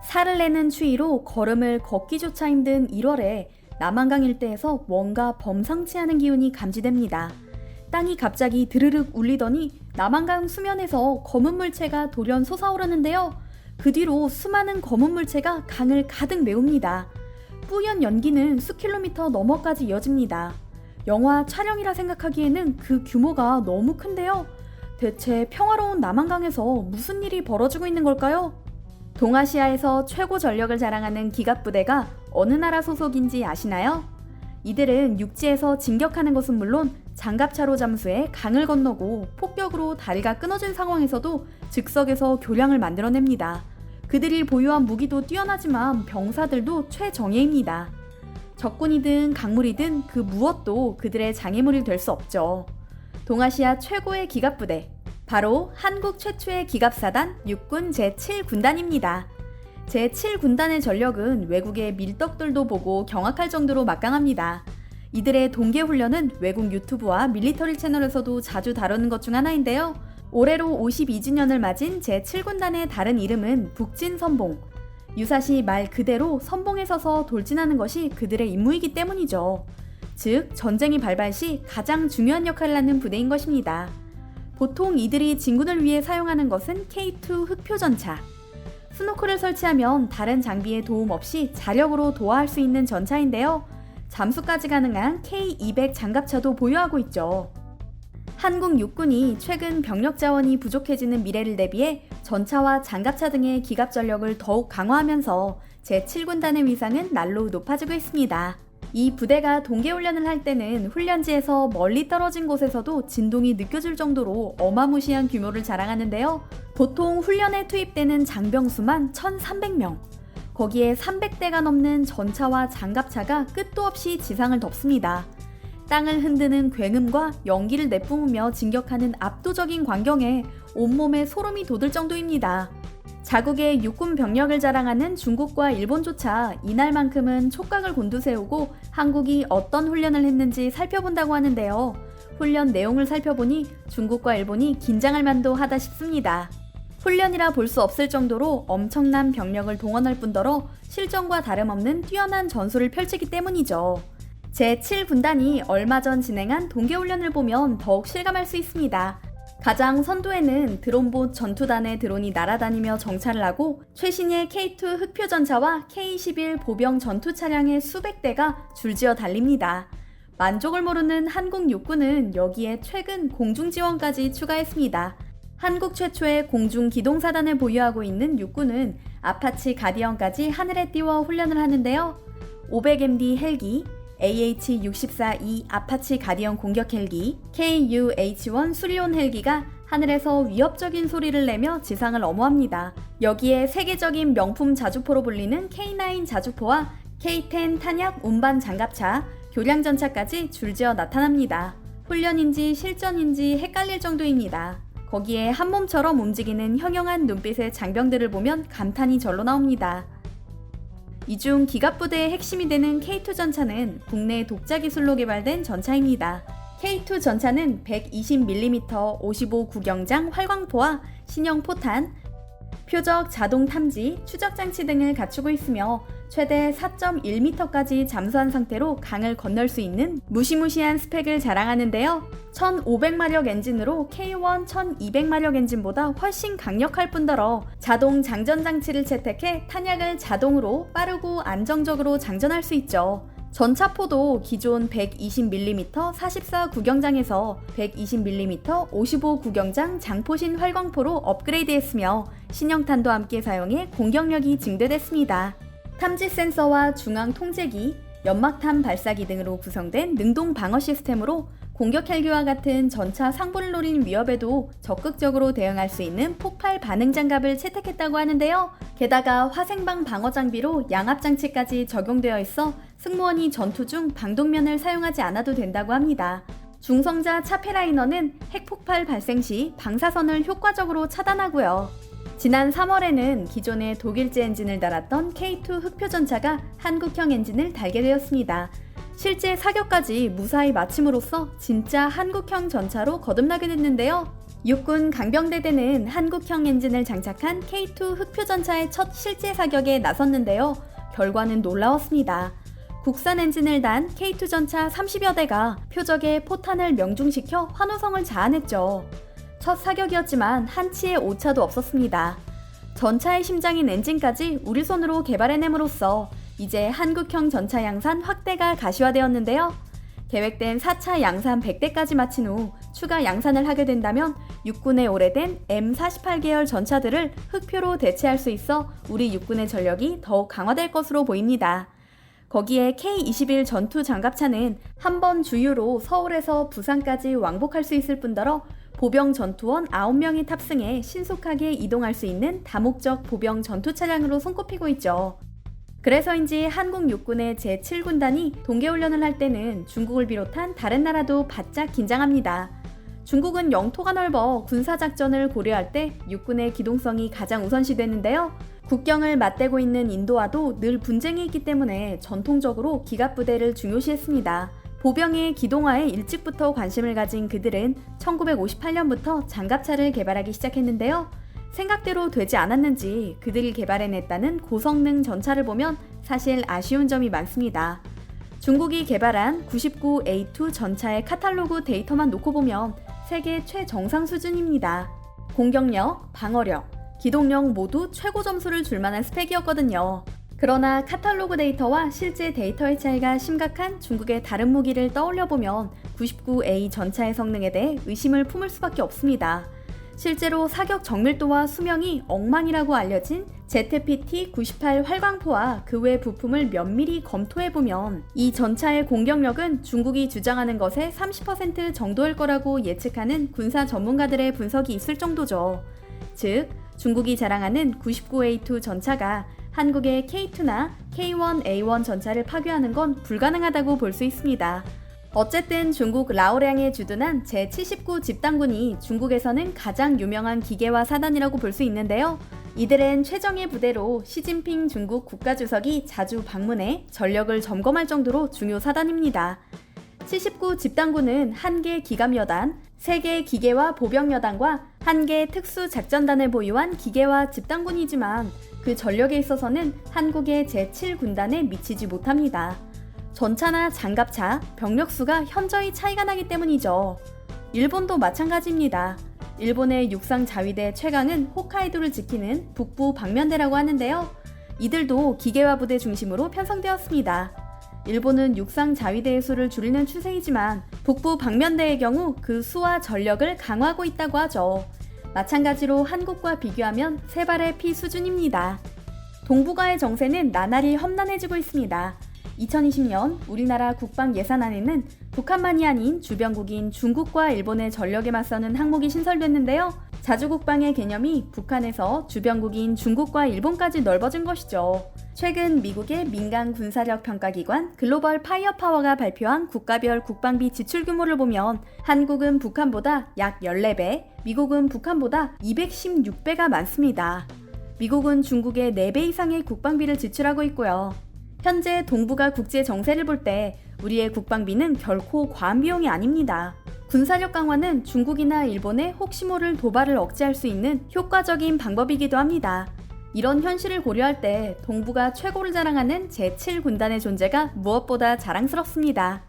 살을 내는 추위로 걸음을 걷기조차 힘든 1월에 남한강 일대에서 뭔가 범상치 않은 기운이 감지됩니다. 땅이 갑자기 드르륵 울리더니 남한강 수면에서 검은 물체가 돌연 솟아오르는데요. 그 뒤로 수많은 검은 물체가 강을 가득 메웁니다. 뿌연 연기는 수킬로미터 너머까지 이어집니다. 영화 촬영이라 생각하기에는 그 규모가 너무 큰데요. 대체 평화로운 남한강에서 무슨 일이 벌어지고 있는 걸까요? 동아시아에서 최고 전력을 자랑하는 기갑부대가 어느 나라 소속인지 아시나요? 이들은 육지에서 진격하는 것은 물론 장갑차로 잠수해 강을 건너고 폭격으로 다리가 끊어진 상황에서도 즉석에서 교량을 만들어냅니다. 그들이 보유한 무기도 뛰어나지만 병사들도 최정예입니다. 적군이든 강물이든 그 무엇도 그들의 장애물이 될 수 없죠. 동아시아 최고의 기갑부대, 바로 한국 최초의 기갑사단 육군 제7군단입니다. 제7군단의 전력은 외국의 밀떡들도 보고 경악할 정도로 막강합니다. 이들의 동계훈련은 외국 유튜브와 밀리터리 채널에서도 자주 다루는 것 중 하나인데요. 올해로 52주년을 맞은 제7군단의 다른 이름은 북진선봉. 유사시 말 그대로 선봉에 서서 돌진하는 것이 그들의 임무이기 때문이죠. 즉, 전쟁이 발발 시 가장 중요한 역할을 하는 부대인 것입니다. 보통 이들이 진군을 위해 사용하는 것은 K2 흑표전차. 스노클을 설치하면 다른 장비의 도움 없이 자력으로 도하할 수 있는 전차인데요. 잠수까지 가능한 K200 장갑차도 보유하고 있죠. 한국 육군이 최근 병력 자원이 부족해지는 미래를 대비해 전차와 장갑차 등의 기갑 전력을 더욱 강화하면서 제7군단의 위상은 날로 높아지고 있습니다. 이 부대가 동계훈련을 할 때는 훈련지에서 멀리 떨어진 곳에서도 진동이 느껴질 정도로 어마무시한 규모를 자랑하는데요. 보통 훈련에 투입되는 장병수만 1,300명. 거기에 300대가 넘는 전차와 장갑차가 끝도 없이 지상을 덮습니다. 땅을 흔드는 굉음과 연기를 내뿜으며 진격하는 압도적인 광경에 온몸에 소름이 돋을 정도입니다. 자국의 육군 병력을 자랑하는 중국과 일본조차 이날만큼은 촉각을 곤두세우고 한국이 어떤 훈련을 했는지 살펴본다고 하는데요. 훈련 내용을 살펴보니 중국과 일본이 긴장할 만도 하다 싶습니다. 훈련이라 볼 수 없을 정도로 엄청난 병력을 동원할 뿐더러 실전과 다름없는 뛰어난 전술을 펼치기 때문이죠. 제7군단이 얼마 전 진행한 동계훈련을 보면 더욱 실감할 수 있습니다. 가장 선두에는 드론봇 전투단의 드론이 날아다니며 정찰을 하고 최신의 K2 흑표전차와 K21 보병 전투 차량의 수백 대가 줄지어 달립니다. 만족을 모르는 한국 육군은 여기에 최근 공중지원까지 추가했습니다. 한국 최초의 공중기동사단을 보유하고 있는 육군은 아파치 가디언까지 하늘에 띄워 훈련을 하는데요. 500MD 헬기, AH-64E 아파치 가디언 공격 헬기, KUH-1 수리온 헬기가 하늘에서 위협적인 소리를 내며 지상을 엄호합니다. 여기에 세계적인 명품 자주포로 불리는 K9 자주포와 K10 탄약 운반 장갑차, 교량전차까지 줄지어 나타납니다. 훈련인지 실전인지 헷갈릴 정도입니다. 거기에 한몸처럼 움직이는 형형한 눈빛의 장병들을 보면 감탄이 절로 나옵니다. 이 중 기갑부대의 핵심이 되는 K2 전차는 국내 독자 기술로 개발된 전차입니다. K2 전차는 120mm 55 구경장 활광포와 신형 포탄, 표적 자동 탐지, 추적 장치 등을 갖추고 있으며 최대 4.1m까지 잠수한 상태로 강을 건널 수 있는 무시무시한 스펙을 자랑하는데요. 1500마력 엔진으로 K1 1200마력 엔진보다 훨씬 강력할 뿐더러 자동 장전 장치를 채택해 탄약을 자동으로 빠르고 안정적으로 장전할 수 있죠. 전차포도 기존 120mm 44 구경장에서 120mm 55 구경장 장포신 활광포로 업그레이드했으며 신형탄도 함께 사용해 공격력이 증대됐습니다. 탐지 센서와 중앙 통제기, 연막탄 발사기 등으로 구성된 능동 방어 시스템으로 공격 헬기와 같은 전차 상부를 노린 위협에도 적극적으로 대응할 수 있는 폭발 반응 장갑을 채택했다고 하는데요. 게다가 화생방 방어 장비로 양압 장치까지 적용되어 있어 승무원이 전투 중 방독면을 사용하지 않아도 된다고 합니다. 중성자 차페라이너는 핵폭발 발생 시 방사선을 효과적으로 차단하고요. 지난 3월에는 기존의 독일제 엔진을 달았던 K2 흑표전차가 한국형 엔진을 달게 되었습니다. 실제 사격까지 무사히 마침으로써 진짜 한국형 전차로 거듭나게 됐는데요. 육군 강병대대는 한국형 엔진을 장착한 K2 흑표전차의 첫 실제 사격에 나섰는데요. 결과는 놀라웠습니다. 국산 엔진을 단 K2 전차 30여 대가 표적의 포탄을 명중시켜 환호성을 자아냈죠. 첫 사격이었지만 한치의 오차도 없었습니다. 전차의 심장인 엔진까지 우리 손으로 개발해냄으로써 이제 한국형 전차 양산 확대가 가시화되었는데요. 계획된 4차 양산 100대까지 마친 후 추가 양산을 하게 된다면 육군의 오래된 M48 계열 전차들을 흑표로 대체할 수 있어 우리 육군의 전력이 더욱 강화될 것으로 보입니다. 거기에 K21 전투 장갑차는 한 번 주유로 서울에서 부산까지 왕복할 수 있을 뿐더러 보병 전투원 9명이 탑승해 신속하게 이동할 수 있는 다목적 보병 전투 차량으로 손꼽히고 있죠. 그래서인지 한국 육군의 제7군단이 동계훈련을 할 때는 중국을 비롯한 다른 나라도 바짝 긴장합니다. 중국은 영토가 넓어 군사작전을 고려할 때 육군의 기동성이 가장 우선시되는데요. 국경을 맞대고 있는 인도와도 늘 분쟁이 있기 때문에 전통적으로 기갑부대를 중요시했습니다. 보병의 기동화에 일찍부터 관심을 가진 그들은 1958년부터 장갑차를 개발하기 시작했는데요. 생각대로 되지 않았는지 그들이 개발해냈다는 고성능 전차를 보면 사실 아쉬운 점이 많습니다. 중국이 개발한 99A2 전차의 카탈로그 데이터만 놓고 보면 세계 최정상 수준입니다. 공격력, 방어력, 기동력 모두 최고 점수를 줄 만한 스펙이었거든요. 그러나 카탈로그 데이터와 실제 데이터의 차이가 심각한 중국의 다른 무기를 떠올려보면 99A 전차의 성능에 대해 의심을 품을 수밖에 없습니다. 실제로 사격 정밀도와 수명이 억만이라고 알려진 ZPT-98 활광포와 그 외 부품을 면밀히 검토해보면 이 전차의 공격력은 중국이 주장하는 것의 30% 정도일 거라고 예측하는 군사 전문가들의 분석이 있을 정도죠. 즉, 중국이 자랑하는 99A2 전차가 한국의 K2나 K1A1 전차를 파괴하는 건 불가능하다고 볼 수 있습니다. 어쨌든 중국 라오량에 주둔한 제79 집단군이 중국에서는 가장 유명한 기계화 사단이라고 볼 수 있는데요. 이들은 최정예 부대로 시진핑 중국 국가주석이 자주 방문해 전력을 점검할 정도로 중요 사단입니다. 79 집단군은 1개 기갑여단, 3개 기계화 보병여단과 1개 특수작전단을 보유한 기계화 집단군이지만 그 전력에 있어서는 한국의 제7군단에 미치지 못합니다. 전차나 장갑차, 병력수가 현저히 차이가 나기 때문이죠. 일본도 마찬가지입니다. 일본의 육상 자위대 최강은 홋카이도를 지키는 북부 방면대라고 하는데요. 이들도 기계화 부대 중심으로 편성되었습니다. 일본은 육상 자위대의 수를 줄이는 추세이지만 북부 방면대의 경우 그 수와 전력을 강화하고 있다고 하죠. 마찬가지로 한국과 비교하면 세 발의 피 수준입니다. 동북아의 정세는 나날이 험난해지고 있습니다. 2020년 우리나라 국방 예산안에는 북한만이 아닌 주변국인 중국과 일본의 전력에 맞서는 항목이 신설됐는데요. 자주국방의 개념이 북한에서 주변국인 중국과 일본까지 넓어진 것이죠. 최근 미국의 민간 군사력 평가기관 글로벌 파이어파워가 발표한 국가별 국방비 지출 규모를 보면 한국은 북한보다 약 14배, 미국은 북한보다 216배가 많습니다. 미국은 중국의 4배 이상의 국방비를 지출하고 있고요. 현재 동북아 국제 정세를 볼 때 우리의 국방비는 결코 과한 비용이 아닙니다. 군사력 강화는 중국이나 일본의 혹시 모를 도발을 억제할 수 있는 효과적인 방법이기도 합니다. 이런 현실을 고려할 때 동북아 최고를 자랑하는 제7군단의 존재가 무엇보다 자랑스럽습니다.